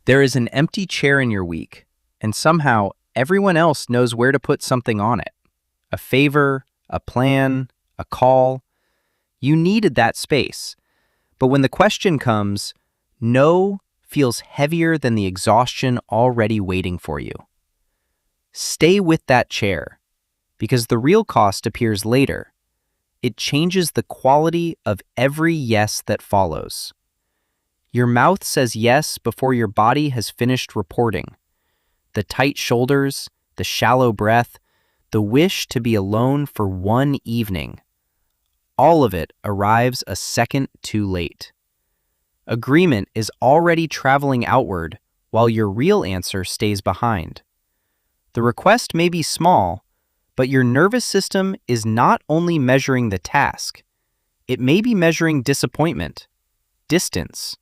There is an empty chair in your week, and somehow everyone else knows where to put something on it. A favor, a plan, a call. You needed that space. But when the question comes, no feels heavier than the exhaustion already waiting for you. Stay with that chair, because the real cost appears later. It changes the quality of every yes that follows. Your mouth says yes before your body has finished reporting. The tight shoulders, the shallow breath, the wish to be alone for one evening. All of it arrives a second too late. Agreement is already traveling outward while your real answer stays behind. The request may be small, but your nervous system is not only measuring the task, it may be measuring disappointment, distance,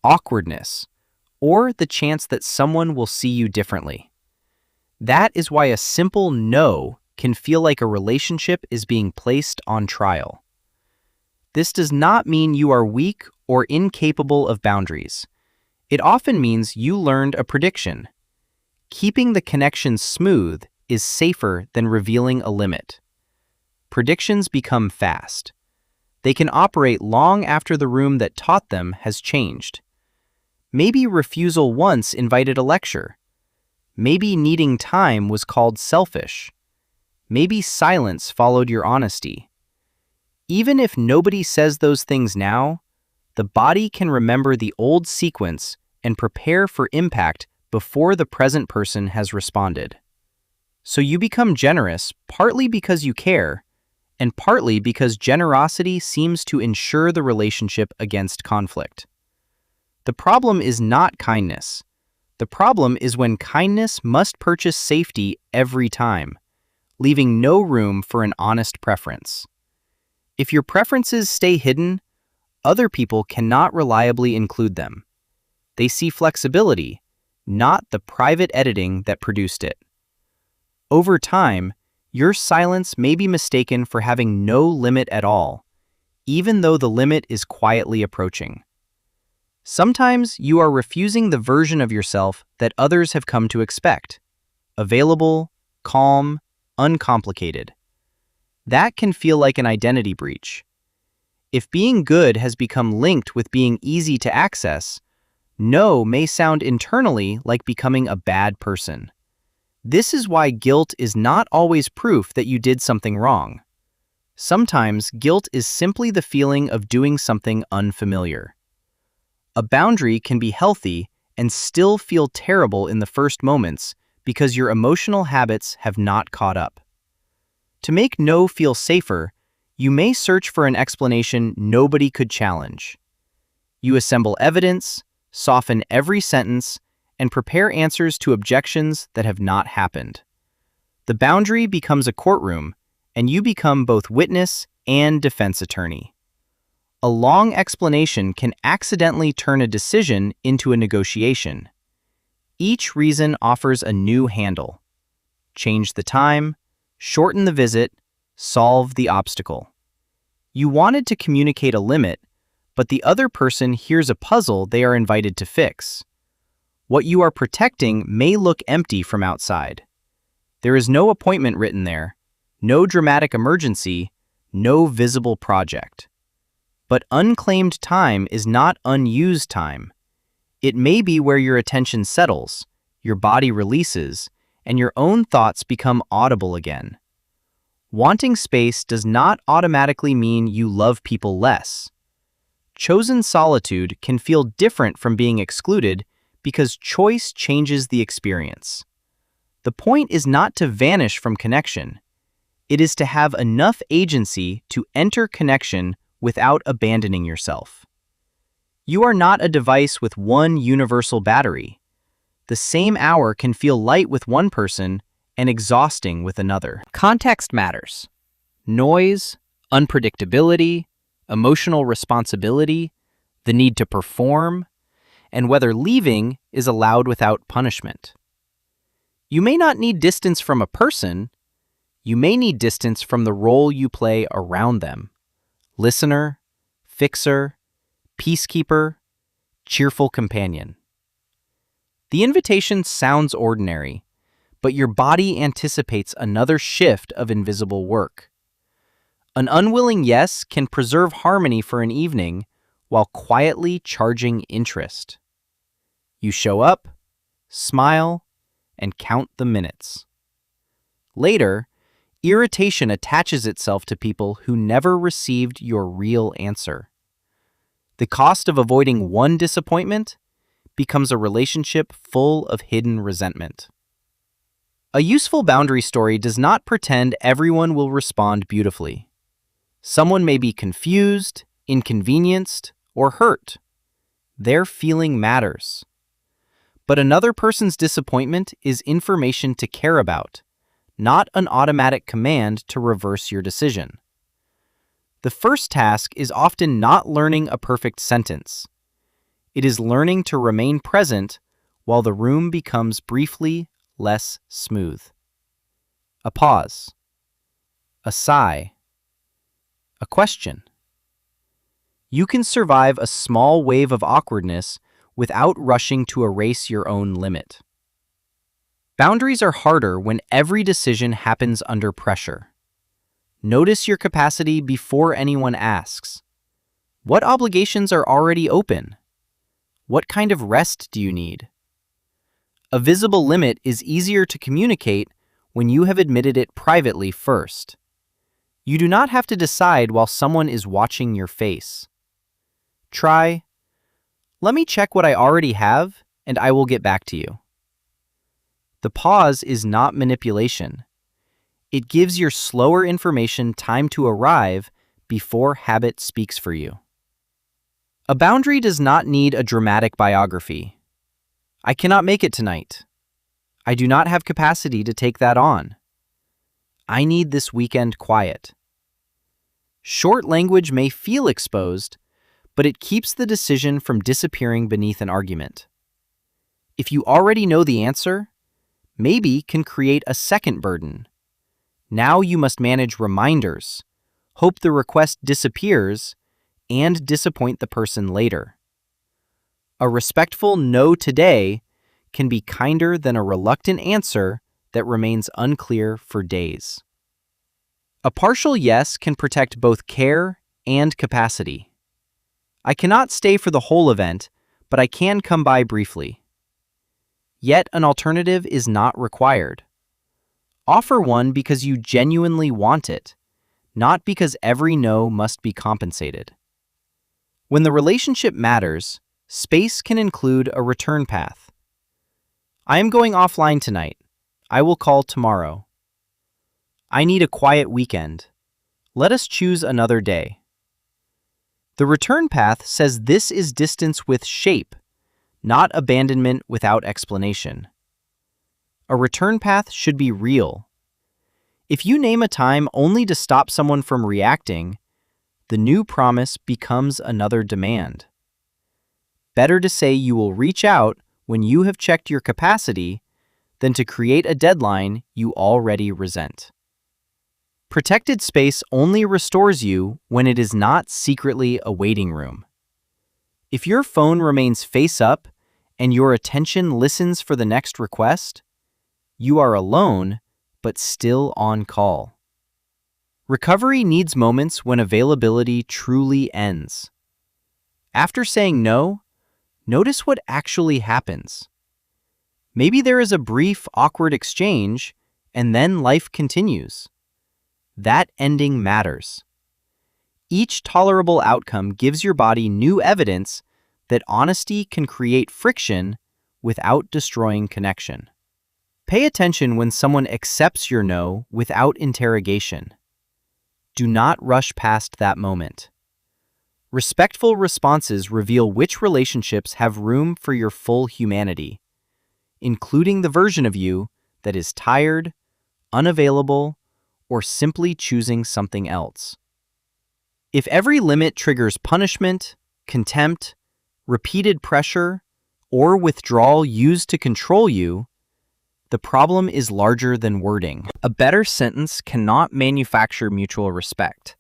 awkwardness, or the chance that someone will see you differently. That is why a simple no can feel like a relationship is being placed on trial. This does not mean you are weak or incapable of boundaries. It often means you learned a prediction. Keeping the connection smooth is safer than revealing a limit. Predictions become fast. They can operate long after the room that taught them has changed. Maybe refusal once invited a lecture. Maybe needing time was called selfish. Maybe silence followed your honesty. Even if nobody says those things now, the body can remember the old sequence and prepare for impact before the present person has responded. So you become generous partly because you care, and partly because generosity seems to ensure the relationship against conflict. The problem is not kindness. The problem is when kindness must purchase safety every time, leaving no room for an honest preference. If your preferences stay hidden, other people cannot reliably include them. They see flexibility, not the private editing that produced it. Over time, your silence may be mistaken for having no limit at all, even though the limit is quietly approaching. Sometimes you are refusing the version of yourself that others have come to expect. Available, calm, uncomplicated. That can feel like an identity breach. If being good has become linked with being easy to access, no may sound internally like becoming a bad person. This is why guilt is not always proof that you did something wrong. Sometimes guilt is simply the feeling of doing something unfamiliar. A boundary can be healthy and still feel terrible in the first moments because your emotional habits have not caught up. To make no feel safer, you may search for an explanation nobody could challenge. You assemble evidence, soften every sentence, and prepare answers to objections that have not happened. The boundary becomes a courtroom, and you become both witness and defense attorney. A long explanation can accidentally turn a decision into a negotiation. Each reason offers a new handle. Change the time, shorten the visit, solve the obstacle. You wanted to communicate a limit, but the other person hears a puzzle they are invited to fix. What you are protecting may look empty from outside. There is no appointment written there, no dramatic emergency, no visible project. But unclaimed time is not unused time. It may be where your attention settles, your body releases, and your own thoughts become audible again. Wanting space does not automatically mean you love people less. Chosen solitude can feel different from being excluded because choice changes the experience. The point is not to vanish from connection. It is to have enough agency to enter connection without abandoning yourself. You are not a device with one universal battery. The same hour can feel light with one person and exhausting with another. Context matters. Noise, unpredictability, emotional responsibility, the need to perform, and whether leaving is allowed without punishment. You may not need distance from a person. You may need distance from the role you play around them. Listener, fixer, peacekeeper, cheerful companion. The invitation sounds ordinary, but your body anticipates another shift of invisible work. An unwilling yes can preserve harmony for an evening while quietly charging interest. You show up, smile, and count the minutes. Later, irritation attaches itself to people who never received your real answer. The cost of avoiding one disappointment becomes a relationship full of hidden resentment. A useful boundary story does not pretend everyone will respond beautifully. Someone may be confused, inconvenienced, or hurt. Their feeling matters. But another person's disappointment is information to care about, not an automatic command to reverse your decision. The first task is often not learning a perfect sentence. It is learning to remain present while the room becomes briefly less smooth. A pause. A sigh. A question. You can survive a small wave of awkwardness without rushing to erase your own limit. Boundaries are harder when every decision happens under pressure. Notice your capacity before anyone asks. What obligations are already open? What kind of rest do you need? A visible limit is easier to communicate when you have admitted it privately first. You do not have to decide while someone is watching your face. Try, "Let me check what I already have, and I will get back to you." The pause is not manipulation. It gives your slower information time to arrive before habit speaks for you. A boundary does not need a dramatic biography. "I cannot make it tonight. I do not have capacity to take that on. I need this weekend quiet." Short language may feel exposed, but it keeps the decision from disappearing beneath an argument. If you already know the answer, maybe can create a second burden. Now you must manage reminders, hope the request disappears, and disappoint the person later. A respectful no today can be kinder than a reluctant answer that remains unclear for days. A partial yes can protect both care and capacity. "I cannot stay for the whole event, but I can come by briefly." Yet an alternative is not required. Offer one because you genuinely want it, not because every no must be compensated. When the relationship matters, space can include a return path. "I am going offline tonight. I will call tomorrow." "I need a quiet weekend. Let us choose another day." The return path says this is distance with shape, not abandonment without explanation. A return path should be real. If you name a time only to stop someone from reacting, the new promise becomes another demand. Better to say you will reach out when you have checked your capacity than to create a deadline you already resent. Protected space only restores you when it is not secretly a waiting room. If your phone remains face up and your attention listens for the next request, you are alone but still on call. Recovery needs moments when availability truly ends. After saying no, notice what actually happens. Maybe there is a brief, awkward exchange, and then life continues. That ending matters. Each tolerable outcome gives your body new evidence that honesty can create friction without destroying connection. Pay attention when someone accepts your no without interrogation. Do not rush past that moment. Respectful responses reveal which relationships have room for your full humanity, including the version of you that is tired, unavailable, or simply choosing something else. If every limit triggers punishment, contempt, repeated pressure, or withdrawal used to control you, the problem is larger than wording. A better sentence cannot manufacture mutual respect.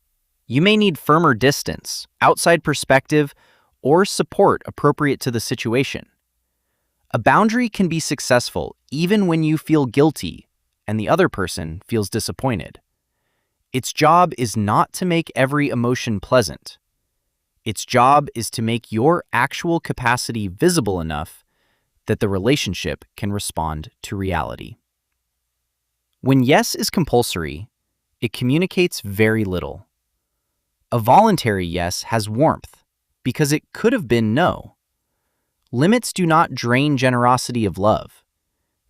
You may need firmer distance, outside perspective, or support appropriate to the situation. A boundary can be successful even when you feel guilty and the other person feels disappointed. Its job is not to make every emotion pleasant. Its job is to make your actual capacity visible enough that the relationship can respond to reality. When yes is compulsory, it communicates very little. A voluntary yes has warmth because it could have been no. Limits do not drain generosity of love.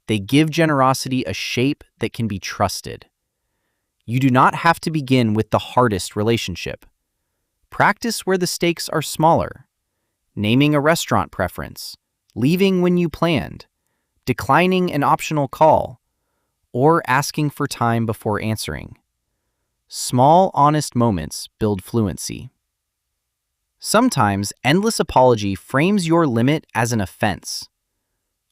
They give generosity a shape that can be trusted. You do not have to begin with the hardest relationship. Practice where the stakes are smaller. Naming a restaurant preference, leaving when you planned, declining an optional call, or asking for time before answering. Small, honest moments build fluency. Sometimes endless apology frames your limit as an offense.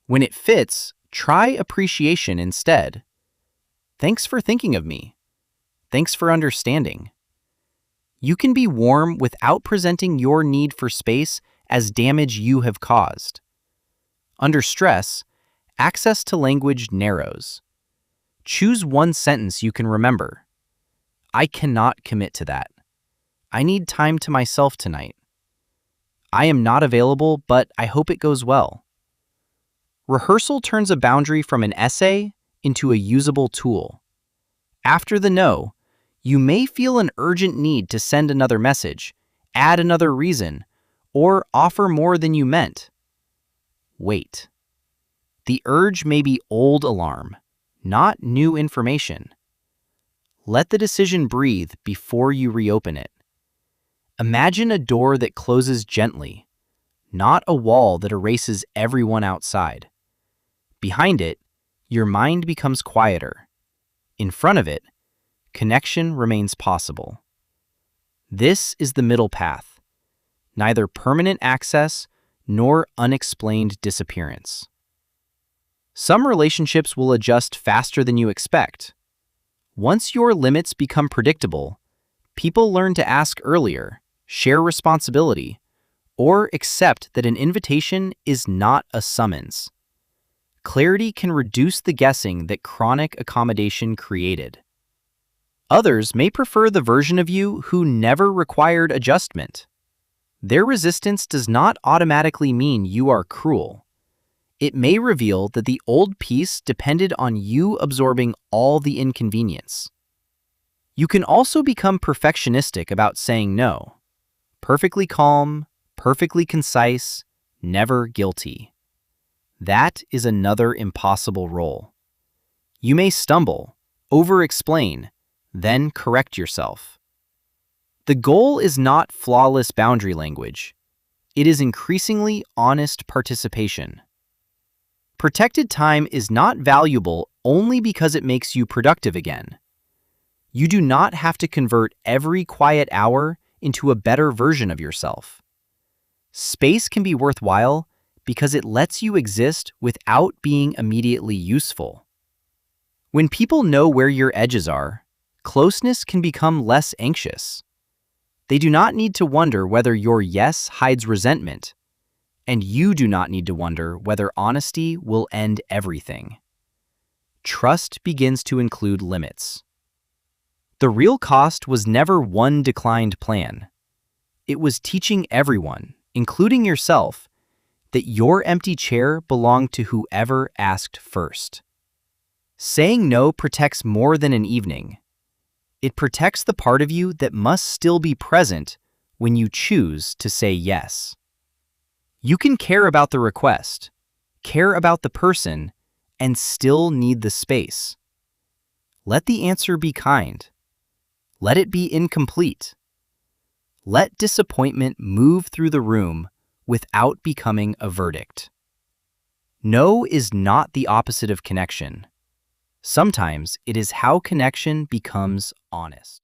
When it fits, try appreciation instead. Thanks for thinking of me. Thanks for understanding. You can be warm without presenting your need for space as damage you have caused. Under stress, access to language narrows. Choose one sentence you can remember. I cannot commit to that. I need time to myself tonight. I am not available, but I hope it goes well. Rehearsal turns a boundary from an essay into a usable tool. After the no, you may feel an urgent need to send another message, add another reason, or offer more than you meant. Wait. The urge may be old alarm, not new information. Let the decision breathe before you reopen it. Imagine a door that closes gently, not a wall that erases everyone outside. Behind it, your mind becomes quieter. In front of it, connection remains possible. This is the middle path, neither permanent access nor unexplained disappearance. Some relationships will adjust faster than you expect. Once your limits become predictable, people learn to ask earlier, share responsibility, or accept that an invitation is not a summons. Clarity can reduce the guessing that chronic accommodation created. Others may prefer the version of you who never required adjustment. Their resistance does not automatically mean you are cruel. It may reveal that the old peace depended on you absorbing all the inconvenience. You can also become perfectionistic about saying no. Perfectly calm, perfectly concise, never guilty. That is another impossible role. You may stumble, over-explain, then correct yourself. The goal is not flawless boundary language. It is increasingly honest participation. Protected time is not valuable only because it makes you productive again. You do not have to convert every quiet hour into a better version of yourself. Space can be worthwhile because it lets you exist without being immediately useful. When people know where your edges are, closeness can become less anxious. They do not need to wonder whether your yes hides resentment, and you do not need to wonder whether honesty will end everything. Trust begins to include limits. The real cost was never one declined plan. It was teaching everyone, including yourself, that your empty chair belonged to whoever asked first. Saying no protects more than an evening. It protects the part of you that must still be present when you choose to say yes. You can care about the request, care about the person, and still need the space. Let the answer be kind. Let it be incomplete. Let disappointment move through the room without becoming a verdict. No is not the opposite of connection. Sometimes it is how connection becomes honest.